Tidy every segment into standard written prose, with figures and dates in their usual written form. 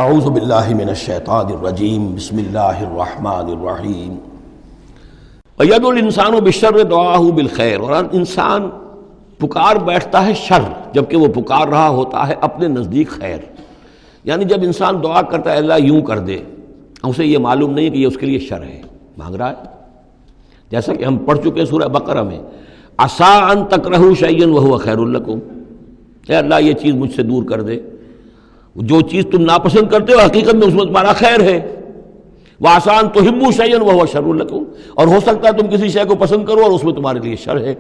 اعوذ باللہ من الشیطان الرجیم بسم اللہ الرحمن الرحیم وید الانسان بالشر دعاہ بالخیر، اور انسان پکار بیٹھتا ہے شر جبکہ وہ پکار رہا ہوتا ہے اپنے نزدیک خیر۔ یعنی جب انسان دعا کرتا ہے اللہ یوں کر دے، اسے یہ معلوم نہیں کہ یہ اس کے لیے شر ہے، مانگ رہا ہے۔ جیسا کہ ہم پڑھ چکے سورہ بقرہ میں، عسیٰ ان تکرہوا شیئا وہو خیر لکم، اے اللہ یہ چیز مجھ سے دور کر دے، جو چیز تم ناپسند کرتے ہو حقیقت میں اس میں تمہارا خیر ہے۔ وعسیٰ ان تحبوا شیئا وہو شر لکم، اور ہو سکتا ہے تم کسی شے کو پسند کرو اور اس میں تمہارے لیے شر ہے۔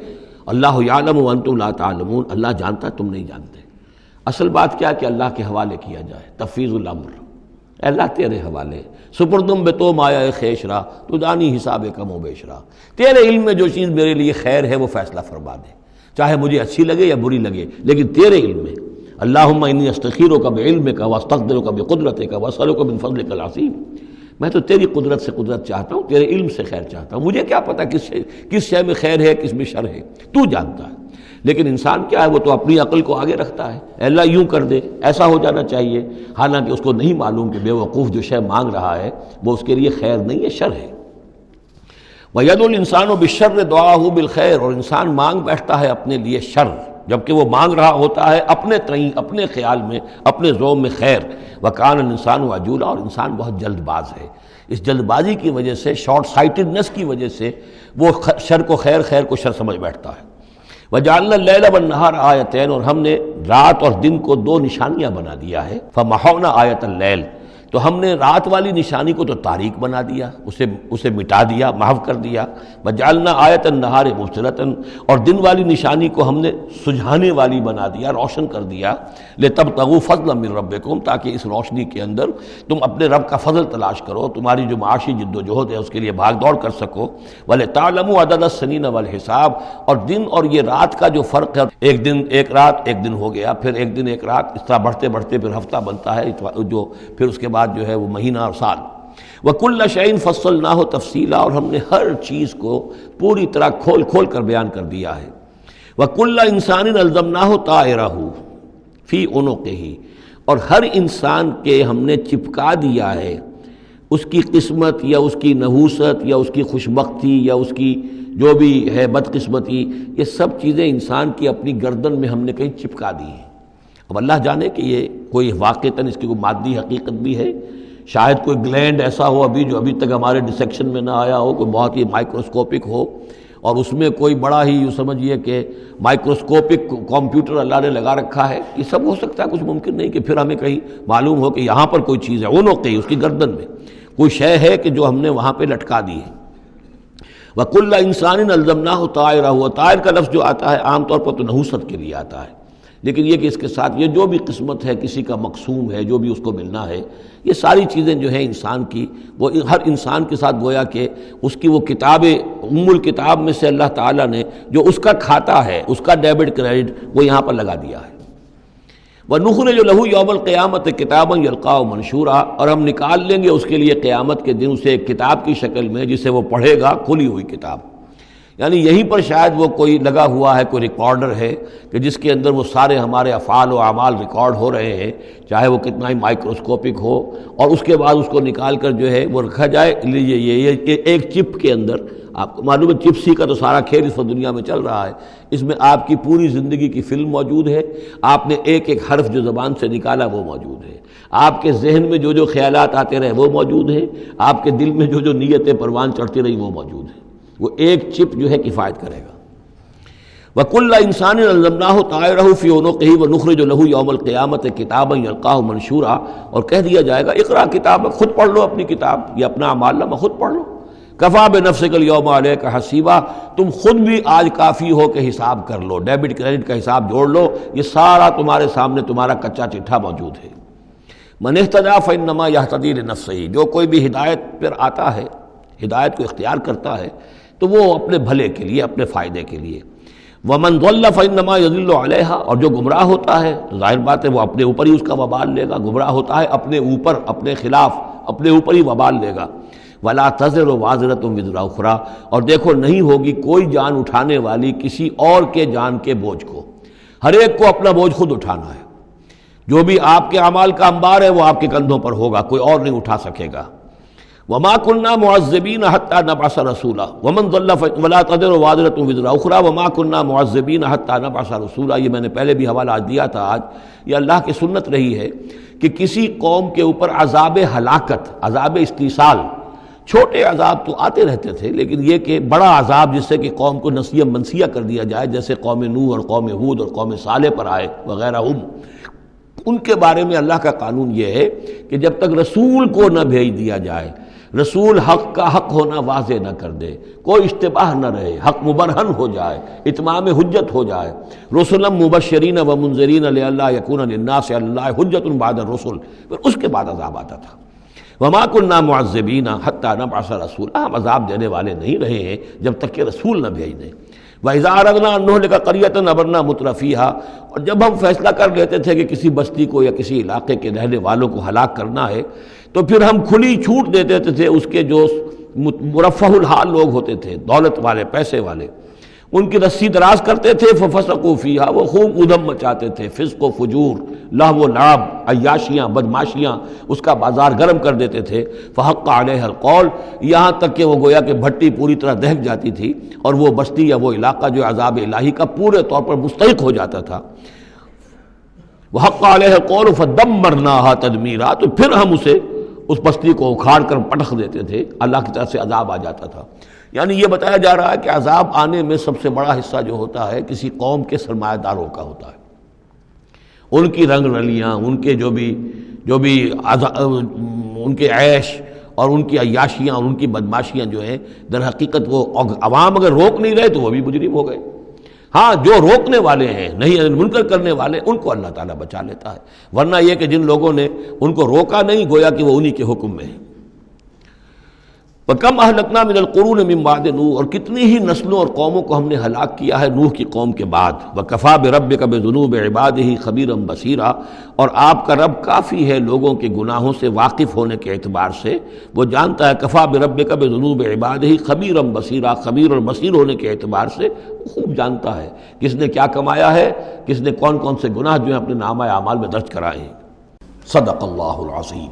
اللہ یعلم وانتم لا تعلمون، اللہ جانتا ہے تم نہیں جانتے۔ اصل بات کیا کہ اللہ کے حوالے کیا جائے، تفویض الامر، اے اللہ تیرے حوالے، سپردم بے تو مایا خیش را تو دانی حساب کم و بیش را، تیرے علم میں جو چیز میرے لیے خیر ہے وہ فیصلہ فرما دے، چاہے مجھے اچھی لگے یا بری لگے، لیکن تیرے علم میں۔ اللہم انی استخیرک بعلمک واستقدرک بقدرتک واسألک من فضلک العظیم، میں تو تیری قدرت سے قدرت چاہتا ہوں، تیرے علم سے خیر چاہتا ہوں، مجھے کیا پتہ کس شے میں خیر ہے کس میں شر ہے، تو جانتا ہے۔ لیکن انسان کیا ہے، وہ تو اپنی عقل کو آگے رکھتا ہے، اے اللہ یوں کر دے، ایسا ہو جانا چاہیے، حالانکہ اس کو نہیں معلوم کہ بے وقوف جو شے مانگ رہا ہے وہ اس کے لیے خیر نہیں ہے، شر ہے۔ وَيَدْعُو الْإِنسَانُ بِالشَّرِّ دُعَاءَهُ بِالْخَيْرِ، اور انسان مانگ بیٹھتا ہے اپنے لیے شر جبکہ وہ مانگ رہا ہوتا ہے اپنے تئیں، اپنے خیال میں، اپنے ذوق میں خیر۔ وَكَانَ الْإِنسَانُ عَجُولًا، اور انسان بہت جلد باز ہے۔ اس جلد بازی کی وجہ سے، شارٹ سائٹڈنس کی وجہ سے وہ شر کو خیر، خیر کو شر سمجھ بیٹھتا ہے۔ وَجَعَلْنَا اللَّيْلَ وَالنَّهَارَ آیَتَيْنِ، اور ہم نے رات اور دن کو دو نشانیاں بنا دیا ہے۔ فَمَحَوْنَا آیَةَ اللَّيْلِ، تو ہم نے رات والی نشانی کو تو تاریک بنا دیا، اسے مٹا دیا، محو کر دیا۔ وَجَعَلْنَا آیَةَ النَّهَارِ مُبْصِرَةً، اور دن والی نشانی کو ہم نے سجھانے والی بنا دیا، روشن کر دیا۔ لِتَبْتَغُوا فَضْلًا مِّن رَبِّكُمْ، تاکہ اس روشنی کے اندر تم اپنے رب کا فضل تلاش کرو، تمہاری جو معاشی جد و جہد ہے اس کے لیے بھاگ دوڑ کر سکو۔ وَلِتَعْلَمُوا عَدَدَ السِّنِينَ وَالْحِسَابَ، اور دن اور یہ رات کا جو فرق ہے، ایک دن ایک رات ایک دن ہو گیا، پھر ایک دن ایک رات، اس طرح بڑھتے بڑھتے پھر ہفتہ بنتا ہے، جو پھر اس کے بعد جو ہے وہ مہینہ اور سال۔ وَكُلَّ شَيْءٍ فَصَّلْنَاهُ تَفْصِيلًا، اور ہم نے ہر چیز کو پوری طرح کھول کھول کر بیان کر دیا ہے۔ وَكُلَّ إِنسَانٍ أَلْزَمْنَاهُ طَائِرَهُ فِي عُنُقِهِ، اور ہر انسان کے ہم نے چپکا دیا ہے اس کی قسمت یا اس کی نحوست یا اس کی خوشبختی یا اس کی جو بھی ہے بدقسمتی، یہ سب چیزیں انسان کی اپنی گردن میں ہم نے کہیں چپکا دی ہیں۔ اب اللہ جانے کہ یہ کوئی واقعتاً اس کی کوئی مادی حقیقت بھی ہے، شاید کوئی گلینڈ ایسا ہو جو ابھی تک ہمارے ڈسیکشن میں نہ آیا ہو، کوئی بہت ہی مائکروسکوپک ہو، اور اس میں کوئی بڑا ہی یوں سمجھیے کہ مائکروسکوپک کمپیوٹر اللہ نے لگا رکھا ہے۔ یہ سب ہو سکتا ہے، کچھ ممکن نہیں کہ پھر ہمیں کہیں معلوم ہو کہ یہاں پر کوئی چیز ہے، اونوقی اس کی گردن میں کوئی شے ہے کہ جو ہم نے وہاں پہ لٹکا دی ہے۔ وَكُلَّ إِنسَانٍ أَلْزَمْنَاهُ طَائِرَهُ، طائر کا لفظ جو آتا ہے عام طور پر تو نحوست کے لیے آتا ہے، لیکن یہ کہ اس کے ساتھ یہ جو بھی قسمت ہے، کسی کا مقسوم ہے، جو بھی اس کو ملنا ہے، یہ ساری چیزیں جو ہیں انسان کی، وہ ہر انسان کے ساتھ گویا کہ اس کی وہ کتاب ام الکتاب میں سے اللہ تعالیٰ نے جو اس کا کھاتا ہے، اس کا ڈیبٹ کریڈٹ وہ یہاں پر لگا دیا ہے۔ وَنُخْرِجُ لَهُ يَوْمَ الْقِيَامَةِ كِتَابًا يَلْقَاهُ مَنشُورًا، اور ہم نکال لیں گے اس کے لیے قیامت کے دن اسے ایک کتاب کی شکل میں جسے وہ پڑھے گا، کھلی ہوئی کتاب۔ یعنی یہیں پر شاید وہ کوئی لگا ہوا ہے، کوئی ریکارڈر ہے کہ جس کے اندر وہ سارے ہمارے افعال و اعمال ریکارڈ ہو رہے ہیں، چاہے وہ کتنا ہی مائکروسکوپک ہو، اور اس کے بعد اس کو نکال کر جو ہے وہ رکھا جائے۔ یہ ایک چپ کے اندر، آپ کو معلوم ہے چپسی کا تو سارا کھیل اس وقت دنیا میں چل رہا ہے، اس میں آپ کی پوری زندگی کی فلم موجود ہے، آپ نے ایک ایک حرف جو زبان سے نکالا وہ موجود ہے، آپ کے ذہن میں جو جو خیالات آتے رہے وہ موجود ہیں، آپ کے دل میں جو جو نیتیں پروان چڑھتی رہی وہ موجود ہیں، وہ ایک چپ جو ہے کفایت کرے گا۔ وَكُلَّ إِنسَانٍ أَلْزَمْنَاهُ طَائِرَهُ فِي عُنُقِهِ وَنُخْرِجُ لَهُ يَوْمَ الْقِيَامَةِ كِتَابًا يَلْقَاهُ مَنشُورًا، اور کہہ دیا جائے گا اقرأ کتابک، خود پڑھ لو اپنی کتاب، یہ اپنا اعمال نامہ خود پڑھ لو۔ كَفَىٰ بِنَفْسِكَ الْيَوْمَ عَلَيْكَ حَسِيبًا، تم خود بھی آج کافی ہو کہ حساب کر لو، ڈیبٹ کریڈٹ کا حساب جوڑ لو، یہ سارا تمہارے سامنے تمہارا کچا چٹھا موجود ہے۔ مَنِ اهْتَدَىٰ فَإِنَّمَا يَهْتَدِي لِنَفْسِهِ، جو کوئی بھی ہدایت پر آتا ہے، ہدایت کو اختیار کرتا ہے تو وہ اپنے بھلے کے لیے، اپنے فائدے کے لیے۔ وَمَنْ ضَلَّ فَإِنَّمَا يَضِلُّ عَلَيْهَا، اور جو گمراہ ہوتا ہے تو ظاہر بات ہے وہ اپنے اوپر ہی اس کا وبال لے گا، گمراہ ہوتا ہے اپنے اوپر، اپنے خلاف، اپنے اوپر ہی وبال لے گا۔ وَلَا تَزِرُ وَازِرَةٌ وِزْرَ أُخْرَىٰ، اور دیکھو نہیں ہوگی کوئی جان اٹھانے والی کسی اور کے جان کے بوجھ کو، ہر ایک کو اپنا بوجھ خود اٹھانا ہے۔ جو بھی آپ کے اعمال کا انبار ہے وہ آپ کے کندھوں پر ہوگا، کوئی اور نہیں اٹھا سکے گا۔ وما كنا معذبين حتى نبعث رسولا ومن ضل ولا تزر وازرة وزر اخرى وما كنا معذبين حتى نبعث رسولا۔ یہ میں نے پہلے بھی حوالہ دیا تھا، آج یہ اللہ کی سنت رہی ہے کہ کسی قوم کے اوپر عذاب ہلاکت، عذاب استیصال، چھوٹے عذاب تو آتے رہتے تھے، لیکن یہ کہ بڑا عذاب جس سے کہ قوم کو نسیہ منسیہ کر دیا جائے، جیسے قوم نوح اور قوم ہود اور قوم صالح پر آئے وغیرہ، ان کے بارے میں اللہ کا قانون یہ ہے کہ جب تک رسول کو نہ بھیج دیا جائے، رسول حق کا حق ہونا واضح نہ کر دے، کوئی اشتباہ نہ رہے، حق مبرہن ہو جائے، اتمام حجت ہو جائے، رسلا مبشرین و منذرین لئلا یکون للناس علی اللہ حجت بعد الرسل، پھر اس کے بعد عذاب آتا تھا۔ وما كنا معذبین حتی نبعث رسولا، ہم عذاب دینے والے نہیں رہے ہیں جب تک کہ رسول نہ بھیج دیں۔ وَإِذَا أَرَدْنَا أَن نُهْلِكَ قَرْيَةً أَمَرْنَا مُتْرَفِيهَا، اور جب ہم فیصلہ کر لیتے تھے کہ کسی بستی کو یا کسی علاقے کے رہنے والوں کو ہلاک کرنا ہے تو پھر ہم کھلی چھوٹ دے دیتے تھے اس کے جو مرفہ الحال لوگ ہوتے تھے، دولت والے، پیسے والے، ان کی رسی دراز کرتے تھے، فَفَسَقُوا فِيهَا، وہ خوب ادھم مچاتے تھے، فسق و فجور، لہو و لعب، عیاشیاں، بدماشیاں، اس کا بازار گرم کر دیتے تھے۔ فحق علیہ القول، یہاں تک کہ وہ گویا کہ بھٹی پوری طرح دہک جاتی تھی اور وہ بستی یا وہ علاقہ جو عذاب الہی کا پورے طور پر مستحق ہو جاتا تھا۔ وحق علیہ القول فدمرناها تدمیرا، تو پھر ہم اسے، اس بستی کو اکھاڑ کر پٹخ دیتے تھے، اللہ کی طرف سے عذاب آ جاتا تھا۔ یعنی یہ بتایا جا رہا ہے کہ عذاب آنے میں سب سے بڑا حصہ جو ہوتا ہے کسی قوم کے سرمایہ داروں کا ہوتا ہے، ان کی رنگ رلیاں، ان کے جو بھی ان کے عیش اور ان کی عیاشیاں اور ان کی بدماشیاں جو ہیں، در حقیقت وہ عوام اگر روک نہیں رہے تو وہ بھی مجرم ہو گئے۔ ہاں جو روکنے والے ہیں، نہیں منکر کرنے والے، ان کو اللہ تعالیٰ بچا لیتا ہے، ورنہ یہ کہ جن لوگوں نے ان کو روکا نہیں، گویا کہ وہ انہی کے حکم میں ہے۔ وَكَمْ أَهْلَكْنَا مِنَ الْقُرُونِ مِنْ بَعْدِ نوح، اور کتنی ہی نسلوں اور قوموں کو ہم نے ہلاک کیا ہے نوح کی قوم کے بعد۔ وَكَفَى بِرَبِّكَ بِذُنُوبِ عِبَادِهِ خَبِيرًا بَصِيرًا، اور آپ کا رب کافی ہے لوگوں کے گناہوں سے واقف ہونے کے اعتبار سے، وہ جانتا ہے۔ کفا بربک بذنوب عبادہ خبیرا بصیرا، خبیر اور بصیر ہونے کے اعتبار سے خوب جانتا ہے کس نے کیا کمایا ہے، کس نے کون کون سے گناہ جو ہیں اپنے نامہ اعمال میں درج کرائے ہیں۔ صدق اللہ العظیم۔